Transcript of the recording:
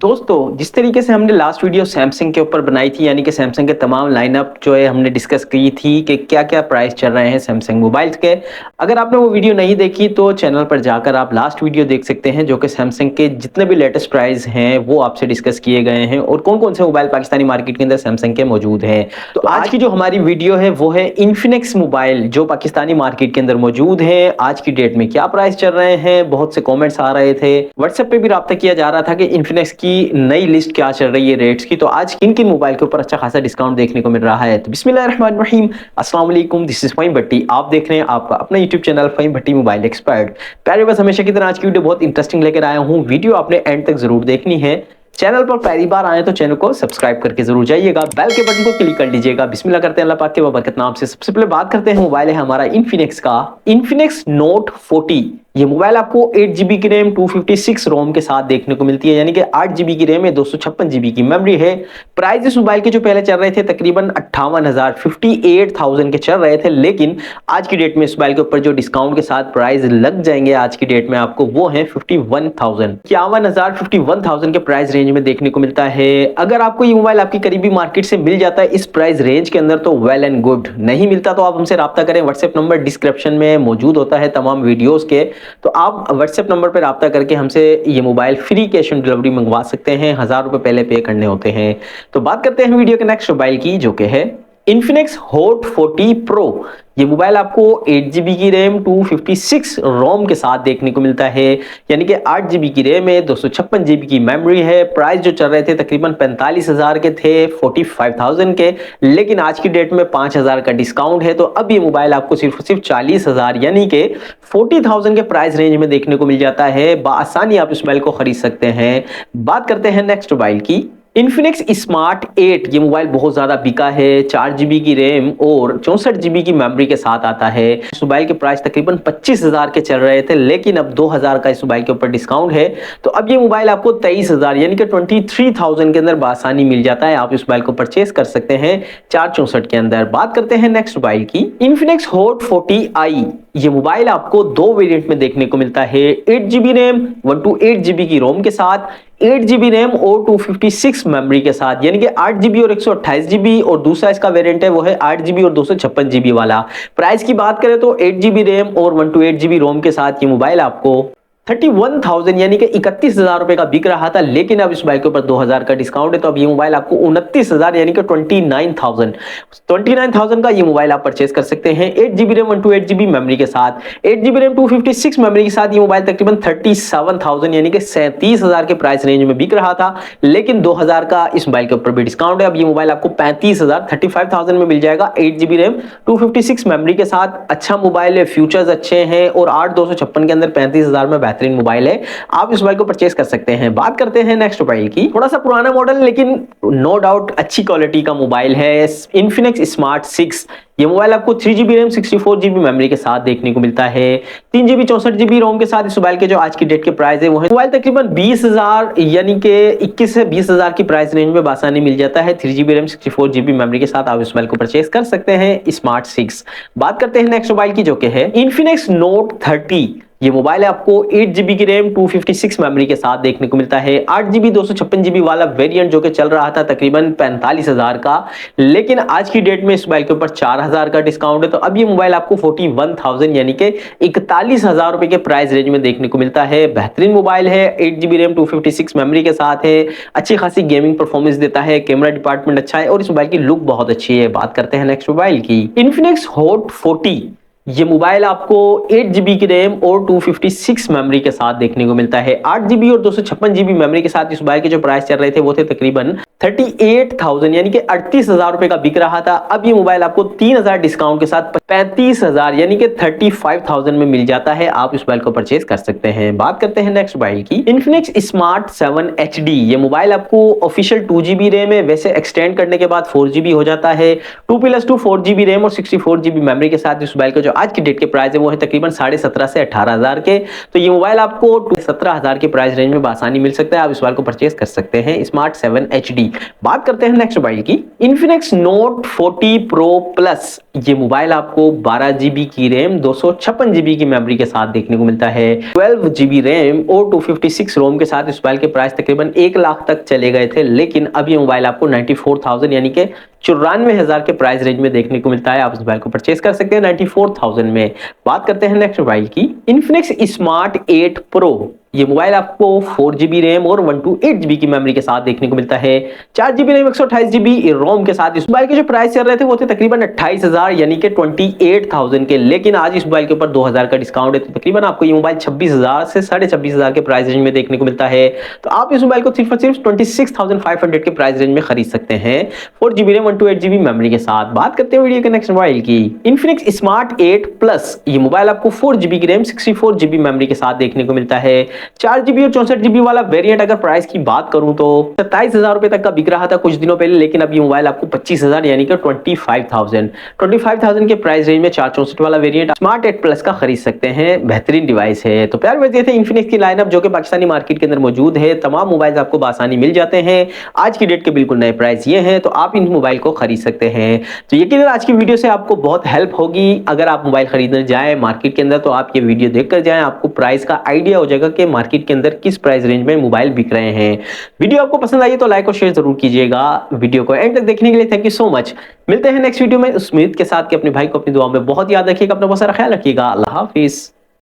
दोस्तों, जिस तरीके से हमने लास्ट वीडियो सैमसंग के ऊपर बनाई थी, यानी कि सैमसंग के तमाम लाइनअप जो है हमने डिस्कस की थी कि क्या-क्या प्राइस चल रहे हैं सैमसंग मोबाइल्स के। अगर आपने वो वीडियो नहीं देखी तो चैनल पर जाकर आप लास्ट वीडियो देख सकते हैं, जो कि सैमसंग के जितने भी लेटेस्ट प्राइस हैं वो आपसे डिस्कस किए गए हैं और कौन-कौन से मोबाइल पाकिस्तानी मार्केट के अंदर सैमसंग के मौजूद हैं। तो आज की जो हमारी वीडियो है वो है इन्फिनिक्स मोबाइल जो पाकिस्तानी मार्केट के अंदर मौजूद है, आज की डेट में क्या प्राइस चल रहे हैं। बहुत से कॉमेंट्स आ रहे थे, व्हाट्सएप पे भी राब्ता किया जा रहा था कि इन्फिनिक्स की नई लिस्ट क्या चल रही है रेट्स की। तो आज किन किन मोबाइल के ऊपर अच्छा खासा डिस्काउंट देखने को मिल रहा है। तो बिस्मिल्लाहिर्रहमानिर्रहीम, अस्सलाम वालेकुम, दिस इज फ़हीम भट्टी। आप देख रहे हैं आपका अपना यूट्यूब चैनल फ़हीम भट्टी मोबाइल एक्सपर्ट। प्यारे बस हमेशा की तरह आज की वीडियो बहुत इंटरेस्टिंग लेकर आया हूँ। वीडियो आपने एंड तक जरूर देखनी है। चैनल पर पहली बार आए तो चैनल को सब्सक्राइब करके जरूर जाइएगा, बेल के बटन को क्लिक कर लीजिएगा। बिस्मिल्लाह करते हैं अल्लाह पाक के बबरकत नाम से। सबसे पहले बात करते हैं मोबाइल है हमारा इन्फिनिक्स का, इन्फिनिक्स नोट 40। ये मोबाइल आपको 8GB की रैम 256 रोम के साथ देखने को मिलती है, यानी कि 8GB की रैम है, 256GB की मेमोरी है। प्राइस इस मोबाइल के जो पहले चल रहे थे तकरीबन 58,000 के चल रहे थे, लेकिन आज की डेट में इस मोबाइल के ऊपर जो डिस्काउंट के साथ प्राइस लग जाएंगे आज की डेट में आपको वो है 51,000 के प्राइस रेंज में देखने को मिलता है। अगर आपको ये मोबाइल आपकी करीबी मार्केट से मिल जाता है इस प्राइस रेंज के अंदर तो वेल एंड गुड, नहीं मिलता तो आप हमसे राब्ता करें। व्हाट्सएप नंबर डिस्क्रिप्शन में मौजूद होता है तमाम वीडियोस के, तो आप व्हाट्सएप नंबर पर राब्ता करके हमसे ये mobile free cash on delivery मंगवा सकते हैं। 1000 रुपए पहले पे करने होते हैं। तो बात करते हैं वीडियो के नेक्स्ट मोबाइल की, जो कि है इन्फिनिक्स हॉट 40 प्रो। ये मोबाइल आपको 8GB की रैम 256 रोम के साथ देखने को मिलता है, यानी कि 8GB की रैम है, 256GB की मेमोरी है। प्राइस जो चल रहे थे तकरीबन 45,000 के थे, 45,000 के, लेकिन आज की डेट में 5,000 का डिस्काउंट है। तो अब ये मोबाइल आपको सिर्फ 40,000 यानी कि 40,000 के प्राइस रेंज में देखने को मिल जाता है। बाआसानी आप इस मोबाइल को खरीद सकते हैं। बात करते हैं नेक्स्ट मोबाइल की, इन्फिनिक्स स्मार्ट 8। ये मोबाइल बहुत ज्यादा बिका है, 4GB की रैम और 64GB की मेमोरी के साथ आता है। इस मोबाइल के प्राइस तकरीबन 25,000 के चल रहे थे, लेकिन अब 2,000 का इस मोबाइल के ऊपर डिस्काउंट है। तो अब ये मोबाइल आपको 23,000 यानी कि 23,000 के अंदर बासानी मिल जाता है। आप इस मोबाइल को परचेस कर सकते हैं 464 के अंदर। बात करते हैं नेक्स्ट मोबाइल की, इन्फिनिक्स हॉट 40i। ये मोबाइल आपको दो वेरिएंट में देखने को मिलता है, 8GB रैम 128GB की रोम के साथ, 8GB रैम और 256 मेमोरी के साथ, यानी कि 8GB और 128GB। और दूसरा इसका वेरिएंट है वो है 8GB और 256GB वाला। प्राइस की बात करें तो 8GB रैम और 128GB रोम के साथ ये मोबाइल आपको 31,000 यानी कि 31,000 रुपए का बिक रहा था, लेकिन अब इस मोबाइल के ऊपर 2,000 का डिस्काउंट है। तो अब ये मोबाइल आपको 29,000 यानी कि 29,000 का ये मोबाइल आप परचेस कर सकते हैं। 8GB रैम 128GB मेमोरी के साथ, 8GB रैम 256 मेमोरी के साथ ये मोबाइल तकरीबन 37,000 यानी कि 37,000 के प्राइस रेंज में बिक रहा था, लेकिन 2,000 का इस मोबाइल के ऊपर भी डिस्काउंट है। अब ये मोबाइल आपको 35,000 में मिल जाएगा, 8GB रैम 256 मेमोरी के साथ। अच्छा मोबाइल है, फीचर्स अच्छे हैं और 8,256 के अंदर 35,000 में बेहतरीन मोबाइल है, आप इस मोबाइल को परचेस कर सकते हैं। बात करते हैं नेक्स्ट मोबाइल की, थोड़ा सा पुराना मॉडल लेकिन नो डाउट अच्छी क्वालिटी का मोबाइल है, इन्फिनिक्स स्मार्ट 6। ये मोबाइल आपको 3GB रैम 64GB मेमोरी के साथ देखने को मिलता है, 3GB 64GB रोम के साथ। इस मोबाइल के जो आज की डेट के प्राइस है वो है मोबाइल तकरीबन 20,000 यानी कि 21 से 20,000 की प्राइस रेंज में बासानी मिल जाता है। 3GB रैम 64GB मेमोरी के साथ आप इस मोबाइल को परचेस कर सकते हैं, स्मार्ट 6। बात करते हैं नेक्स्ट मोबाइल की, जो कि है इन्फिनिक्स नोट 30। ये मोबाइल आपको 8GB की रैम 256 मेमोरी के साथ देखने को मिलता है, 8GB 256GB वाला वेरिएंट जो कि चल रहा था तकरीबन 45,000 का, लेकिन आज की डेट में इस मोबाइल के ऊपर 4,000 का डिस्काउंट है। तो अब ये मोबाइल आपको 41,000 यानी कि 41,000 रुपए के प्राइस रेंज में देखने को मिलता है। बेहतरीन मोबाइल है, 8GB रैम 256 मेमोरी के साथ है, अच्छी खासी गेमिंग परफॉर्मेंस देता है, कैमरा डिपार्टमेंट अच्छा है और इस मोबाइल की लुक बहुत अच्छी है। बात करते हैं नेक्स्ट मोबाइल की, इन्फिनिक्स हॉट 40। ये मोबाइल आपको 8GB की रैम और 256 मेमोरी के साथ देखने को मिलता है, 8GB और 256GB मेमोरी के साथ। इस मोबाइल के जो प्राइस चल रहे थे वो थे तकरीबन 38,000 यानी कि 38,000 रुपए का बिक रहा था। अब ये मोबाइल आपको 3,000 डिस्काउंट के साथ 35,000 यानी कि 35,000 में मिल जाता है, आप इस मोबाइल को परचेस कर सकते हैं। बात करते हैं नेक्स्ट मोबाइल की, इन्फिनिक्स स्मार्ट 7 HD। ये मोबाइल आपको ऑफिशियल 2GB रैम है, वैसे एक्सटेंड करने के बाद 4GB हो जाता है, 2+2 4GB रैम और 64GB मेमोरी के साथ। इस मोबाइल का जो आज की डेट के प्राइस है वो है तकरीबन 17,500 से 18,000 के। तो ये मोबाइल आपको 17,000 के प्राइस रेंज में आसानी मिल सकता है, आप इस मोबाइल को परचेस कर सकते हैं, स्मार्ट 7 HD। बात करते हैं नेक्स्ट मोबाइल की, इन्फिनिक्स नोट 40 प्रो प्लस। ये मोबाइल आपको 12 GB की रैम 256 GB की मेमोरी के साथ देखने को मिलता है, 12 GB रैम और 256 रोम के साथ। इस मोबाइल के प्राइस तकरीबन 1 लाख तक चले गए थे, लेकिन अब ये मोबाइल आपको 94,000 यानी कि 94,000 के प्राइस रेंज में देखने को मिलता है। आप इस मोबाइल को परचेज कर सकते हैं 94,000 में। बात करते हैं नेक्स्ट मोबाइल की, इन्फिनिक्स स्मार्ट 8 प्रो। ये मोबाइल आपको 4 GB रैम और 128 GB की मेमोरी के साथ देखने को मिलता है, 4 GB रैम 128 GB रोम के साथ। इस मोबाइल के जो प्राइस चल रहे थे वो थे तकरीबन 28,000 यानी कि 28,000 के, लेकिन आज इस मोबाइल के ऊपर 2,000 का डिस्काउंट है, तो तकरीबन आपको ये मोबाइल 26,000 से 26,500 के प्राइस रेंज में देखने को मिलता है। तो आप इस मोबाइल को सिर्फ और सिर्फ 26,500 के प्राइस रेंज में खरीद सकते हैं, 4 GB रैम 128 GB मेमोरी के साथ। बात करते हैं वीडियो के नेक्स्ट मोबाइल की, इन्फिनिक्स स्मार्ट 8 प्लस। ये मोबाइल आपको 4 GB की रैम 64 GB मेमोरी के साथ देखने को मिलता है, 4 GB और 64 GB वाला वेरिएंट। अगर प्राइस की बात करूं तो 27,000 रुपए तक का बिक रहा था कुछ दिनों पहले, लेकिन अब ये मोबाइल आपको 25,000 यानी कि 25,000 के प्राइस रेंज में 464 वाला वेरिएंट स्मार्ट 8 प्लस का खरीद सकते हैं। बेहतरीन डिवाइस है। तो प्यार वजह थे इन्फिनिक्स की लाइनअप जो कि पाकिस्तानी मार्केट के अंदर मौजूद है। तमाम मोबाइल आपको आसानी मिल जाते हैं। आज की डेट के बिल्कुल नए प्राइस ये हैं, तो आप इन मोबाइल को खरीद सकते हैं। तो यकीनन आज की वीडियो से आपको बहुत हेल्प होगी। अगर आप मोबाइल खरीदने जाए मार्केट के अंदर तो आप ये वीडियो देखकर जाएं, आपको प्राइस का आइडिया हो जाएगा कि मार्केट के अंदर किस प्राइस रेंज में मोबाइल बिक रहे हैं। वीडियो आपको पसंद आई तो लाइक और शेयर जरूर कीजिएगा। वीडियो को एंड तक देखने के लिए थैंक यू सो मच। मिलते हैं नेक्स्ट वीडियो में उस उम्मीद के साथ कि अपने भाई को अपनी दुआ में बहुत याद रखिएगा, अपना बहुत सारा ख्याल रखिएगा। अल्लाह हाफिज।